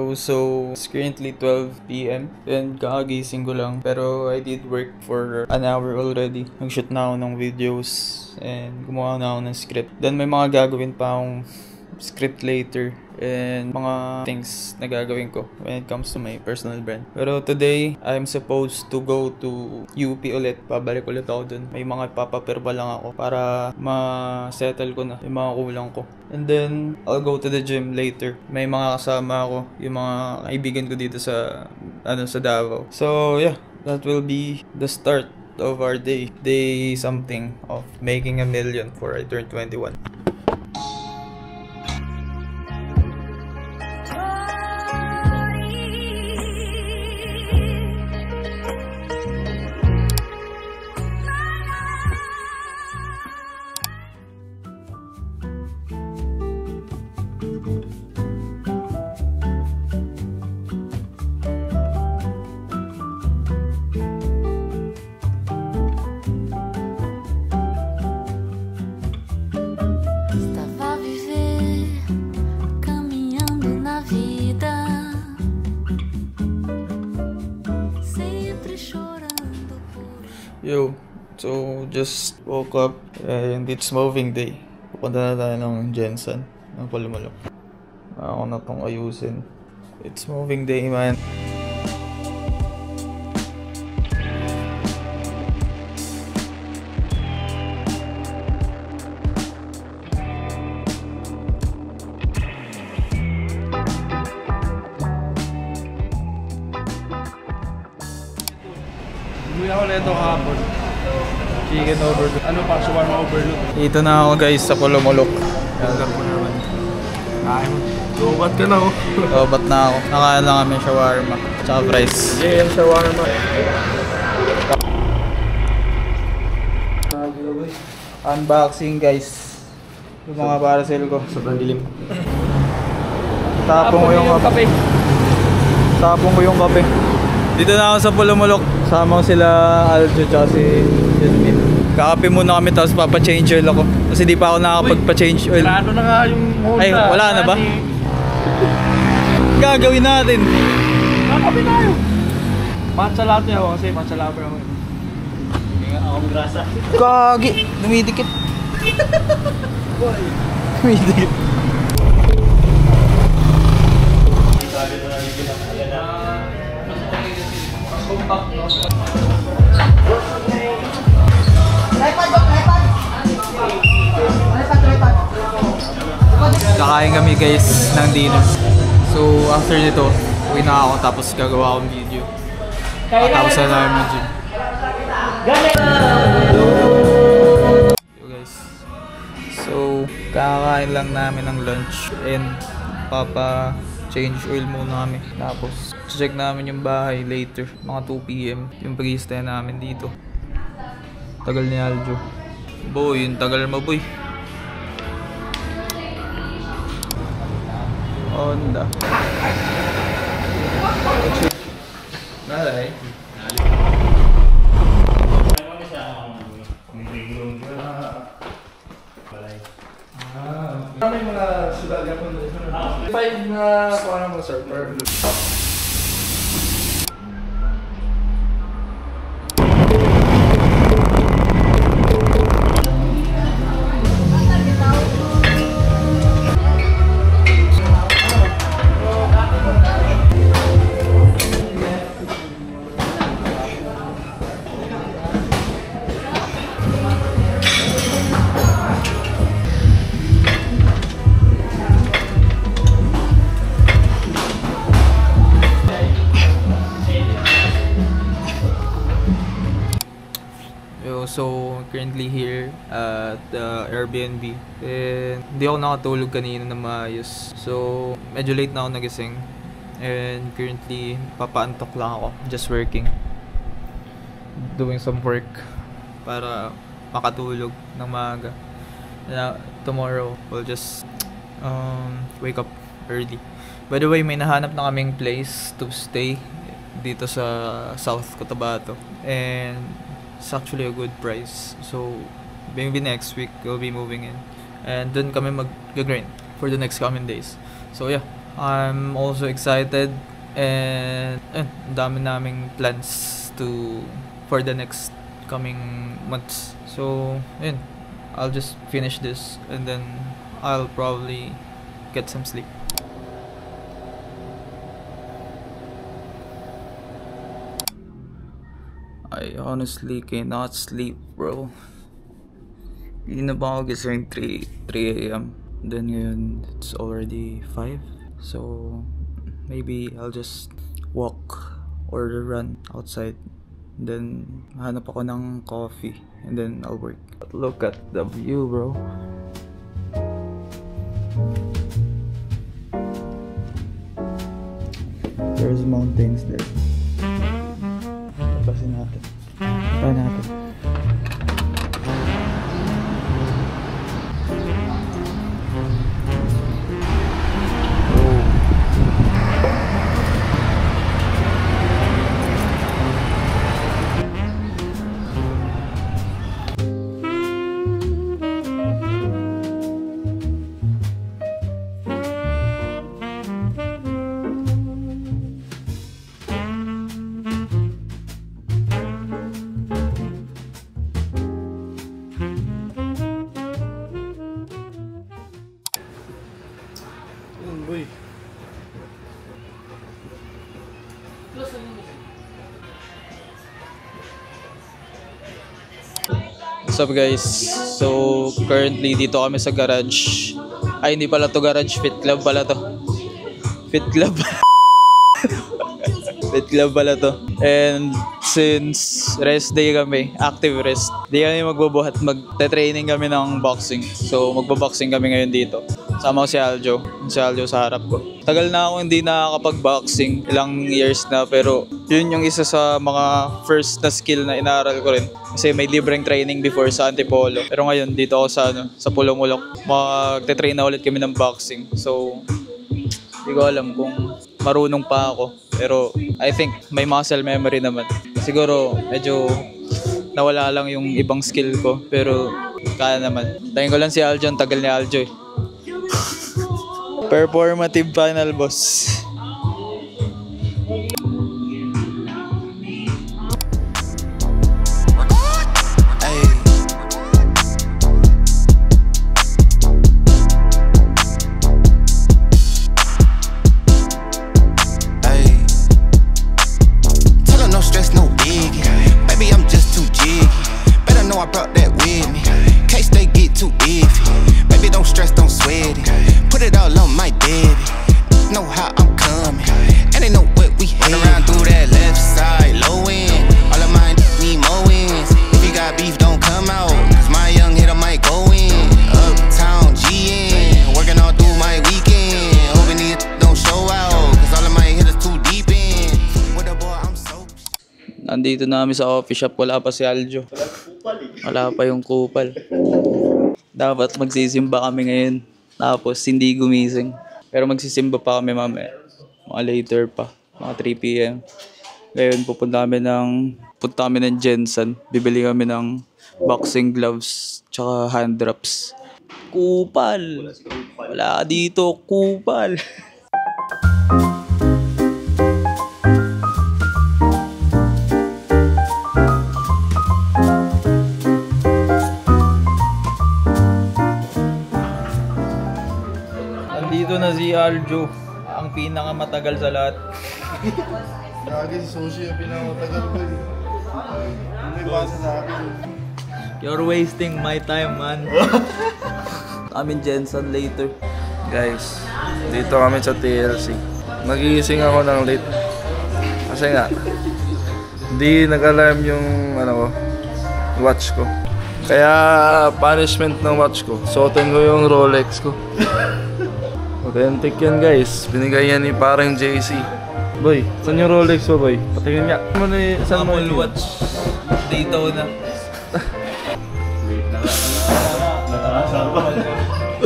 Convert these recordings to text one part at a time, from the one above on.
So it's currently 12 PM and kakagising ko lang. Pero I did work for an hour already. Nag-shoot na ako ng videos and gumawa na ako ng script. Then may mga gagawin pa akong script later and mga things na gagawin ko when it comes to my personal brand. Pero today, I'm supposed to go to UP ulit. Pabalik ulit ako dun. May mga papapirba lang ako para ma-settle ko na yung mga kulang ko. And then, I'll go to the gym later. May mga kasama ako, yung mga kaibigan ko dito sa Davao. So yeah, that will be the start of our day. Day something of making 1 million for I turn 21. Yo, so just woke up and it's moving day. Pupunta na tayo ng Jensen, ng Palumulok. Ako na tong ayusin. It's moving day, man. Bumili ako nito kahapon. Chicken overload. Ano pa? Shawarma overload. Dito na ako guys sa Palumulok. Alam mo naman. Kain mo. Lubat ka na oh. Oh, ba't na ako? Nakain lang kami shawarma. Tsaka fries. Yeah, yung shawarma. Unboxing guys. Yung mga parcel ko. Sobrang dilim. Tapong ko yung kape. Tapong ko yung kape. Dito na ako sa Palumulok. Sama ko sila Aljo tsaka si Yasmin. Kakape muna kami tapos papa-change oil ako. Kasi di pa ako nakakapagpa-change oil. Ano na nga yung multa? Ay, wala na ba? Gagawin natin. Kakape tayo. Matcha latte ako kasi matcha lover ako. Hindi nga akong grasa. Kagi! Dumidikit. Dumidikit. Kakain kami guys ng dinner. So after nito, uwi na ako tapos gagawa akong video. Tapos na namin ng gym. So guys, so kakain lang namin ng lunch and papa-change oil muna kami. Tapos check namin yung bahay later, mga 2 PM yung pag-i-stay namin dito. Tagal ni Aljo. Boy, yung tagal mo boy. Honda. Nalay. Ano yung mga sulat yan po? 5 na kuha mo sir. So currently here at the Airbnb and hindi ako nakatulog kanina na maayos. So medyo late na ako nagising and currently papaantok lang ako, just working, doing some work para makatulog ng maaga. Tomorrow we'll just wake up early. By the way, may nahanap na kaming place to stay dito sa South Cotabato and it's actually a good price. So maybe next week we'll be moving in and dun kami mag-grind for the next coming days. So yeah, I'm also excited and dami naming plans for the next coming months. So, yun. I'll just finish this and then I'll probably get some sleep. I honestly cannot sleep, bro. Hindi na ba ako gising 3 a.m. Then ngayon, it's already 5. So, maybe I'll just walk or run outside. Then, hanap ako ng coffee. And then, I'll work. But look at the view, bro. There's mountains there. Tapasin natin. Try natin. Boy. What's up guys? So currently dito kami sa garage. Ay hindi pala to garage, Fit Club pala to. Fit Club. Fit Club pala to. And since rest day kami, active rest, di kami magbubuhat, magte-training kami ng boxing. So magbo-boxing kami ngayon dito. Sama ko si Aljo. Si Aljo sa harap ko. Tagal na ako hindi nakakapag-boxing. Ilang years na. Pero yun yung isa sa mga first na skill na inaral ko rin. Kasi may libreng training before sa Antipolo. Pero ngayon dito ako sa Pulong-Ulok. Magte-train na ulit kami ng boxing. So hindi ko alam kung marunong pa ako. Pero I think may muscle memory naman. Siguro medyo nawala lang yung ibang skill ko. Pero kaya naman. Tingin ko lang si Aljo. Ang tagal ni Aljo eh. Performative final, boss. Nandito namin sa coffee shop, wala pa si Aljo. Wala pa yung kupal. Dapat magsisimba kami ngayon. Tapos hindi gumising. Pero magsisimba pa kami mamaya. Mga later pa. Mga 3 p.m. Ngayon pupunta kami ng Jensen. Bibili kami ng boxing gloves tsaka hand drops. Kupal! Wala dito, kupal! Dito na si Aljo, ang pinakamatagal sa lahat. Lagi si Sushi yung pinakamatagal ko eh. May basa sa akin. You're wasting my time, man. I'm in Jensen later. Guys, dito kami sa TLC. Nagigising ako ng late. Kasi nga, hindi nag-alarm yung watch ko. Kaya punishment ng watch ko, suotin ko yung Rolex ko. Authentic yan guys, binigay yan ni parang JC. Boy, saan yung Rolex mo boy? Patingin nga. Saan mo Apple Watch Daytona.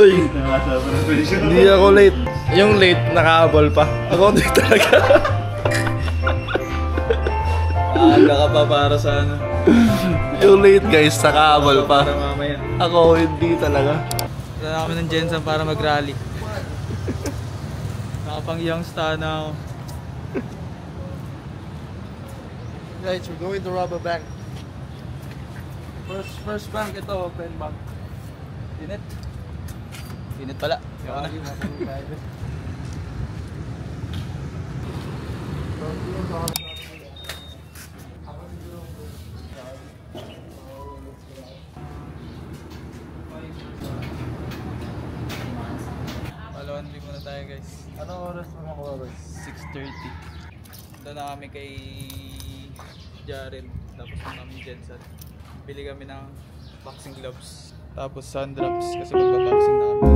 Uy, hindi ako late. Yung late, nakahabol pa. Ako hindi talaga. Aga ka pa para sa ano. Yung late guys, nakahabol pa. Para mamaya. Ako hindi talaga. Kaya kami ng Jensen para mag-rally. pang youngster na ako. Guys, we're going to rob a bank. First bank ito, open bank. Init. Init pala. Yawa na. Laundry muna tayo guys. Anong oras mo makuha guys? 6:30. Doon na kami kay Jaren. Tapos na kami Jensen. Bili kami ng boxing gloves. Tapos sun drops kasi magpa-boxing na kami.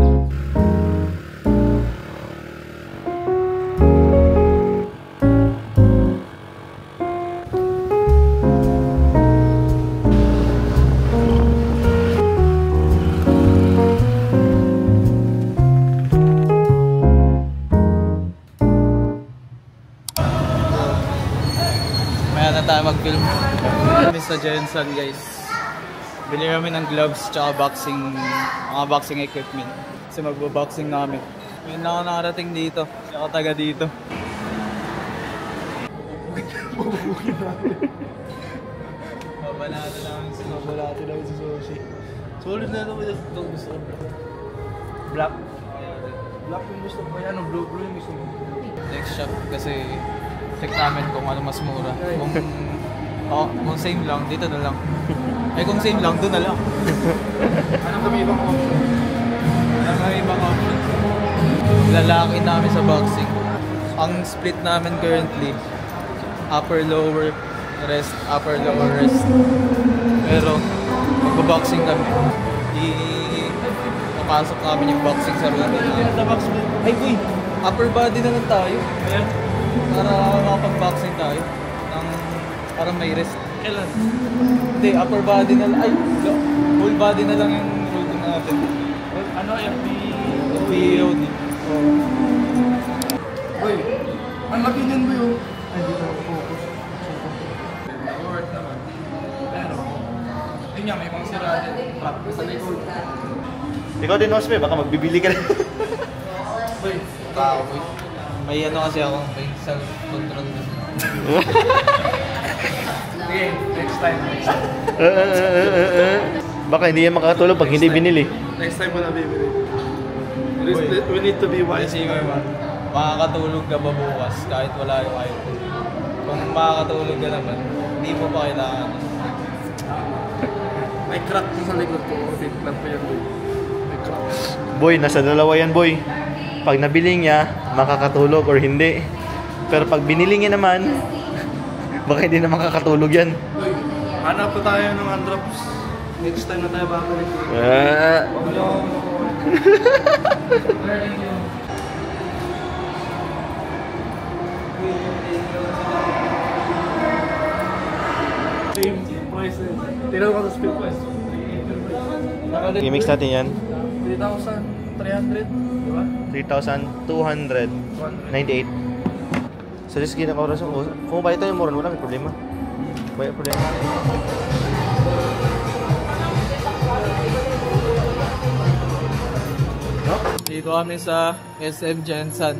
Tayo mag-film kami sa Jensen guys. Bili kami ng gloves tsaka mga boxing equipment kasi magbo-boxing namin. Ngayon na ako nakarating dito, tsaka taga dito. Babalado lang si Sushi. Solid na naman ito gusto ko. Black. Black yung gusto ko yan, blue yung gusto mo. Next shop kasi check namin kung ano mas mura. Kung same lang, dito na lang. Kung same lang, doon na lang. Anong kami ibang option? Anong kami ibang option? Lalaki namin sa boxing. Ang split namin currently, upper lower rest, upper lower rest. Pero magbo-boxing kami. Papasok namin yung boxing sa routine. Ay boy, upper body na lang tayo. Ayan. Para makapag-boxing tayo ng parang may rest. Kailan? Hindi, upper body na lang. Ay, whole body na lang yung routine natin. Ano, FBOD. Boy, ang laki niyan boy oh. Ay, hindi na ako focus. Work naman. Pero, yun nga, may mga sira din. Practice sa likod. Ikaw din, Osme, baka magbibili ka na. Boy, Tao, boy. May ano kasi ako, may self-control kasi. sige, next time. Baka hindi yan makakatulog pag hindi binili. Next time mo na bibili. We need to be wise. Kasi makakatulog ka ba bukas kahit wala yung iPhone? Kung makakatulog ka naman, hindi mo pa kailangan. May crack sa likod ko. Fit lang pa yan boy. May crack. Boy, nasa dalawa yan, boy. Pag nabili niya, makakatulog or hindi. Pero pag binili niya naman, baka hindi na makakatulog yan. Boy, hanap pa tayo ng undrops. Next time na tayo babalik. Same price eh. Tinaw ko sa speed price. I-mix natin yan. 3,300, di ba? 3,298. So, just gina ko oras mo. Kung bayad tayo mo rin, wala may problema. Bayad problema. Dito kami sa SM Jensen.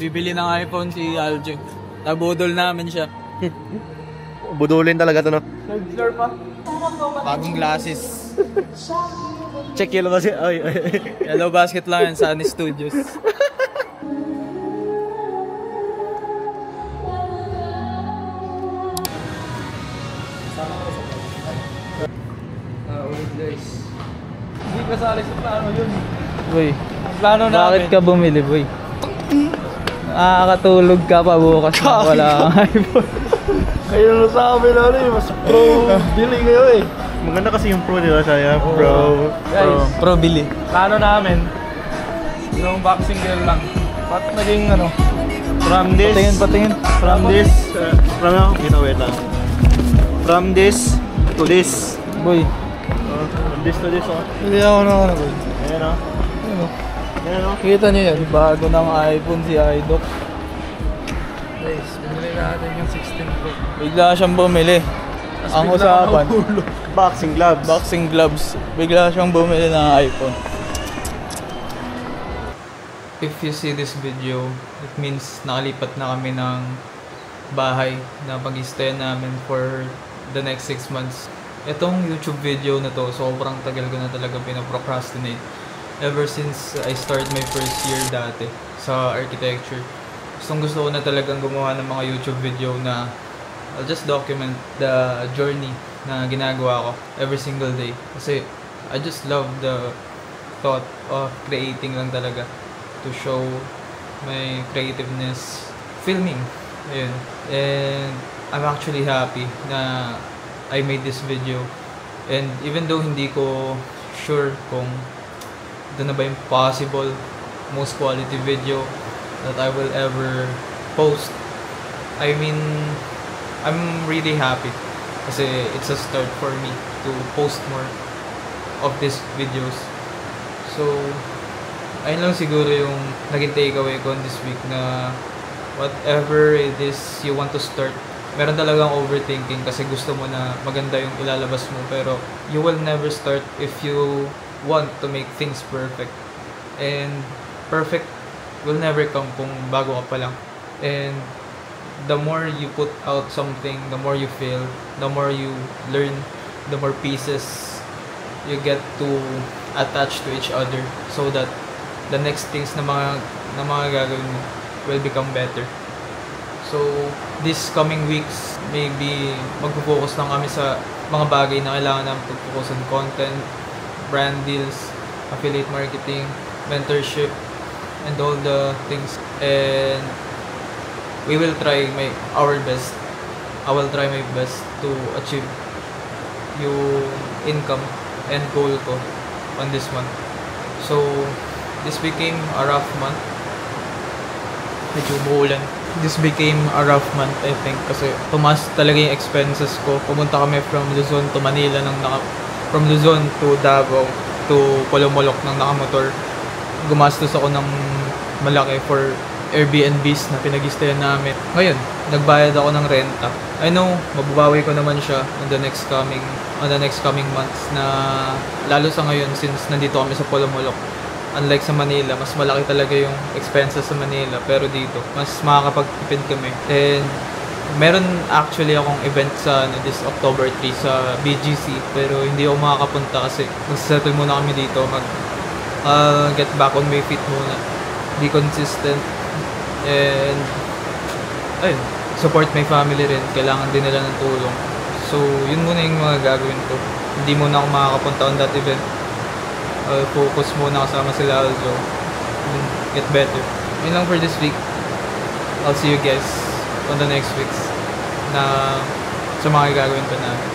Bibili ng iPhone si Aljo. Nabudol namin siya. Budulin talaga to, no? Nag-blur pa. Bagong glasses. Check yellow kasi. Ay. Yellow basket lang yan sa Ani Studios. Ulit guys. Hindi kasali sa plano yun. Boy, Ang plano namin. bakit ka bumili, boy? Nakakatulog ka pa bukas na wala kang iPhone. Ayun na sabi na mas pro bili kayo eh. Maganda kasi yung pro, di ba? Saya, pro. Guys, Pro bili. plano namin yung boxing girl lang. Ba't naging ano? From this, Patingin. from this, wait lang. From this to this. Boy, From this to this, oh. hindi ako na ano, boy. Ayan, oh. Ano? Ayan, oh. Kita niyo yan, bago ng iPhone si Idoc. Guys, binili natin yung 16 Pro. Bigla siyang bumili. Ang usapan, Boxing gloves. boxing gloves. Bigla siyang bumili ng iPhone. if you see this video, it means nakalipat na kami ng bahay na pag-stay namin for the next 6 months. Itong YouTube video na to, sobrang tagal ko na talaga pinaprocrastinate. Ever since I started my first year dati sa architecture. Gusto ko na talagang gumawa ng mga YouTube video na I'll just document the journey na ginagawa ko every single day. Kasi I just love the thought of creating lang talaga to show my creativeness, filming. Ayun. And I'm actually happy na I made this video. And even though hindi ko sure kung ito na ba yung possible most quality video that I will ever post, I mean, I'm really happy kasi it's a start for me to post more of these videos. So, ayun lang siguro yung naging takeaway ko this week, na whatever it is you want to start, meron talagang overthinking kasi gusto mo na maganda yung ilalabas mo, pero you will never start if you want to make things perfect. And perfect will never come kung bago ka pa lang. And the more you put out something, the more you fail, the more you learn, the more pieces you get to attach to each other so that the next things na mga gagawin mo will become better. So, this coming weeks, maybe magpo-focus lang kami sa mga bagay na kailangan namin pag-focus on: content, brand deals, affiliate marketing, mentorship, and all the things. And we will try our best. I will try my best to achieve yung income and goal ko on this month. So, this became a rough month. Medyo umuulan. This became a rough month, I think, kasi tumaas talaga yung expenses ko. Pumunta kami from Luzon to Manila from Luzon to Davao to Polomolok ng nakamotor. Gumastos ako ng malaki for Airbnbs na pinag-stayan namin. Ngayon, nagbayad ako ng renta. I know, mababawi ko naman siya on the next coming months, na lalo sa ngayon since nandito kami sa Polomolok. Unlike sa Manila, mas malaki talaga yung expenses sa Manila, pero dito mas makakapagtipid kami. And meron actually akong event sa this October 3 sa BGC, pero hindi ako makakapunta kasi mag-settle muna kami dito, get back on my feet muna, be consistent, and ayun, support my family rin. Kailangan din nila ng tulong. So yun muna yung mga gagawin ko. Hindi muna ako makakapunta on that event. Focus muna kasama sila Aljo, get better. Yun lang for this week. I'll see you guys on the next weeks na sa mga gagawin pa namin.